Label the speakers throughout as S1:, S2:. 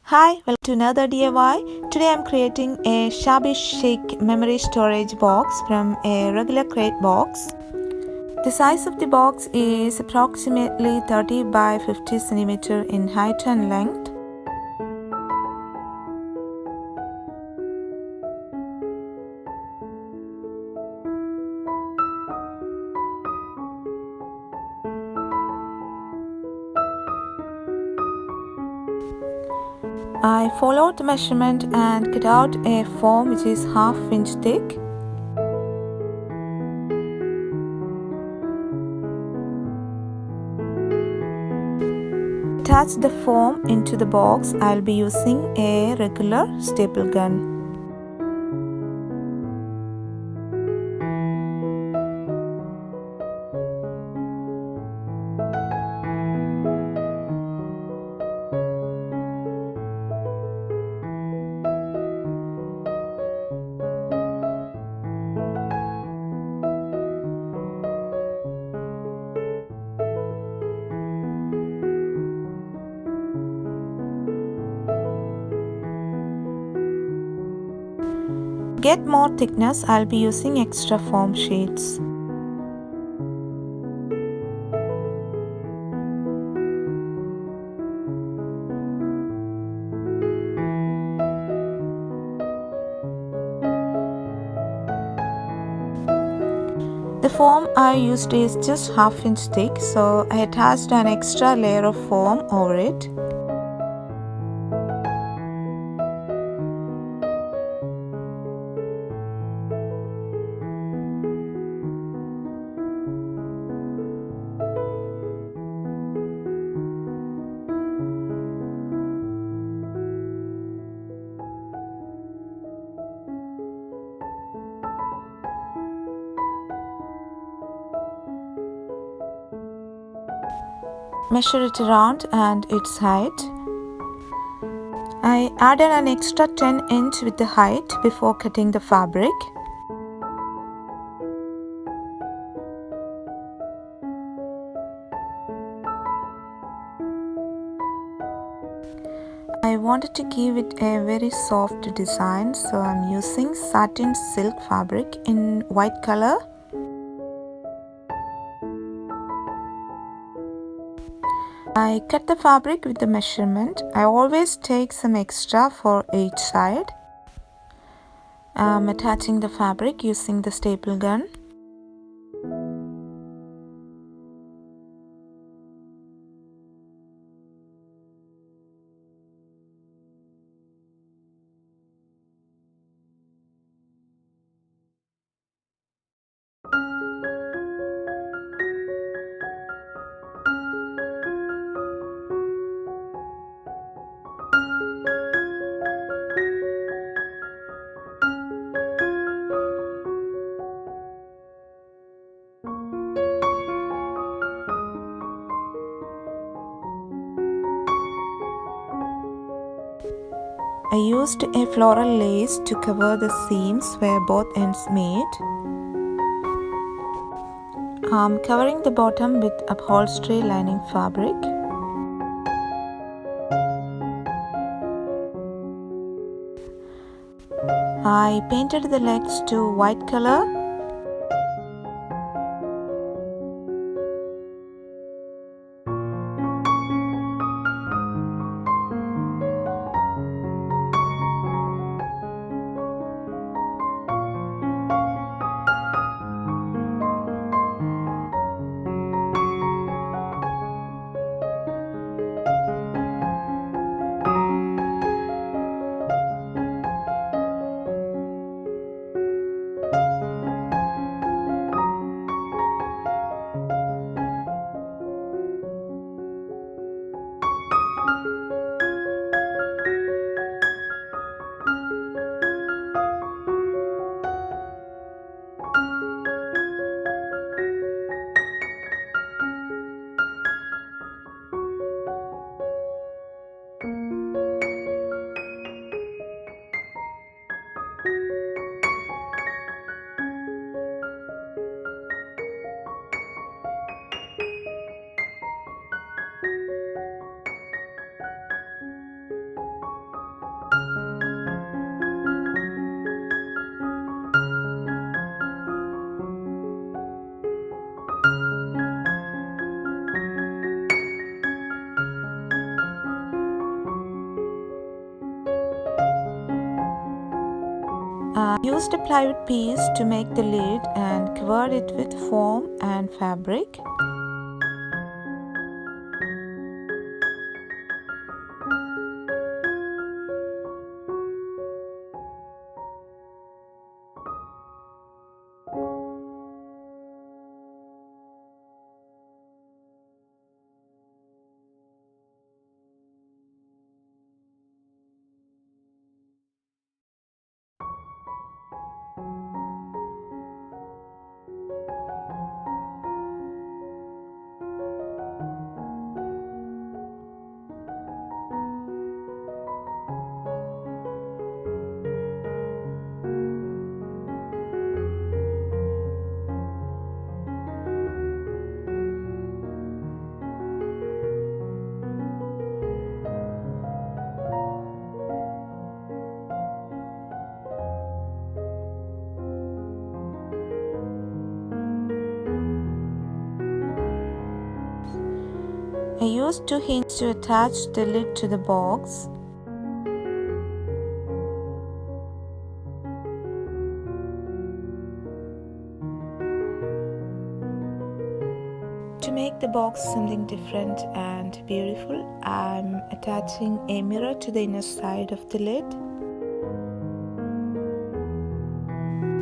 S1: Hi, welcome to another DIY. Today I'm creating a shabby chic memory storage box from a regular crate box. The size of the box is approximately 30 by 50 cm in height and length. I followed the measurement and cut out a foam which is half-inch thick. Attach the foam into the box. I'll be using a regular staple gun. To get more thickness, I'll be using extra foam sheets. The foam I used is just half-inch thick, so I attached an extra layer of foam over it. Measure it around and its height. I added an extra 10 inch with the height before cutting the fabric. I wanted to give it a very soft design, so I'm using satin silk fabric in white color. I cut the fabric with the measurement. I always take some extra for each side. I'm attaching the fabric using the staple gun. I used a floral lace to cover the seams where both ends meet. I'm covering the bottom with upholstery lining fabric. I painted the legs to white color. Used a plywood piece to make the lid and covered it with foam and fabric. I used 2 hinges to attach the lid to the box. To make the box something different and beautiful, I'm attaching a mirror to the inner side of the lid.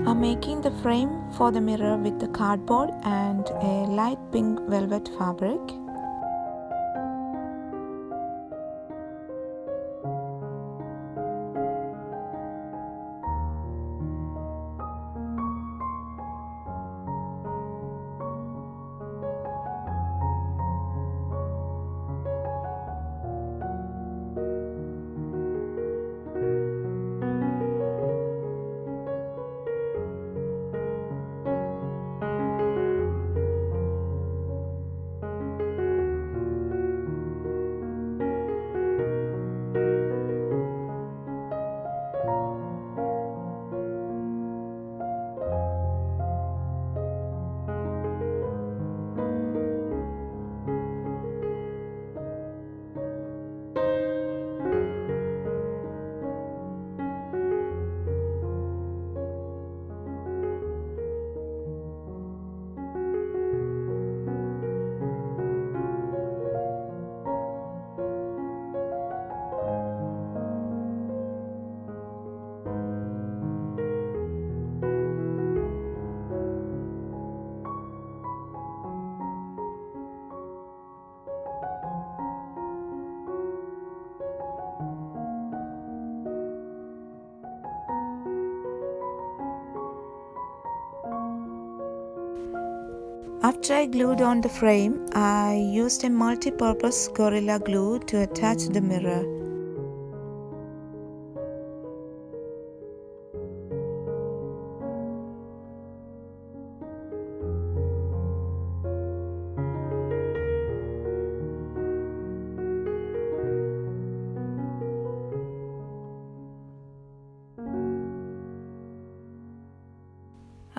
S1: I'm making the frame for the mirror with the cardboard and a light pink velvet fabric. After I glued on the frame, I used a multi-purpose Gorilla Glue to attach the mirror.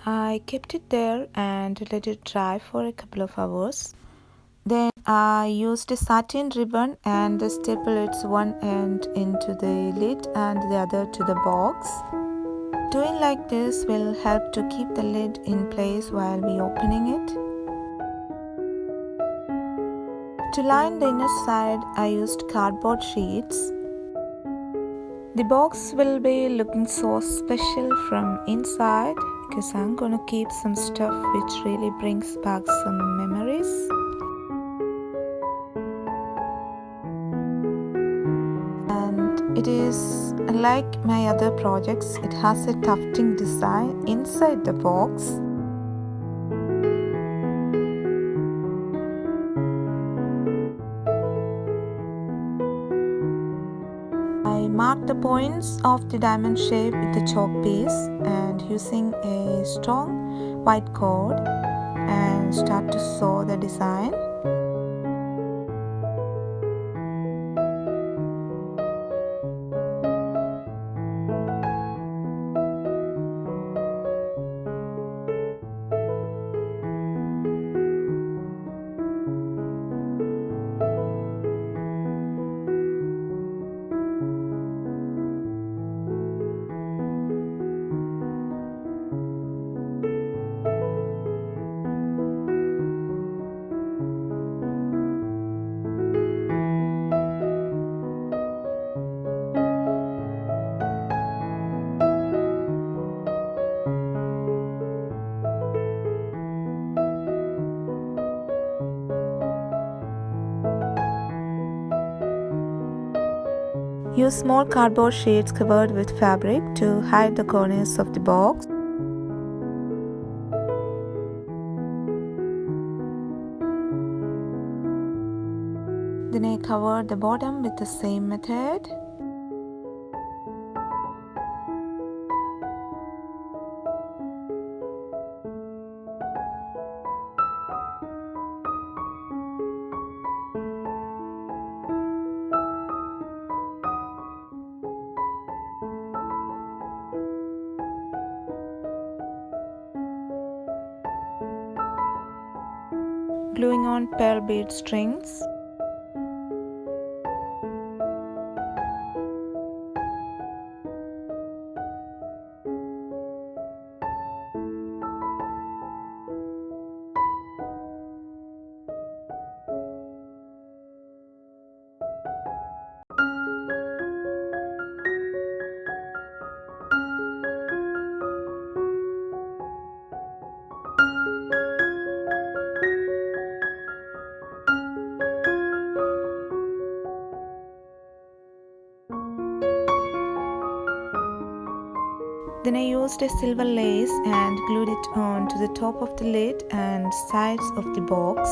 S1: I kept it there and let it dry for a couple of hours. Then I used a satin ribbon and stapled its one end into the lid and the other to the box. Doing like this will help to keep the lid in place while we opening it. To line the inner side, I used cardboard sheets. The box will be looking so special from inside because I'm gonna keep some stuff which really brings back some memories. And it is like my other projects, it has a tufting design inside the box. I marked the points of the diamond shape with the chalk piece and using a strong white cord and start to sew the design. Use small cardboard sheets covered with fabric to hide the corners of the box. Then I covered the bottom with the same method. Gluing on pearl bead strings. Then I used a silver lace and glued it on to the top of the lid and sides of the box.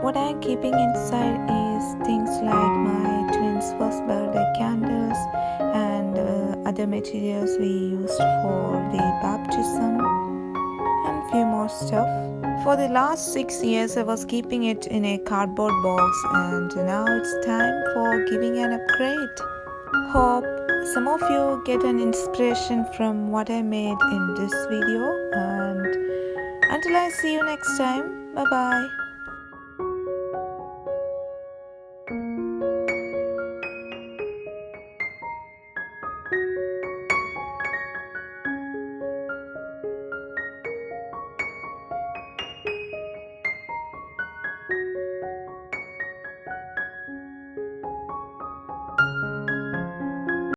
S1: What I am keeping inside is things like my twins' first birthday candles and other materials we used for the baptism and few more stuff. For the last 6 years I was keeping it in a cardboard box, and now it's time for giving an upgrade. Hope some of you get an inspiration from what I made in this video, and until I see you next time, bye bye.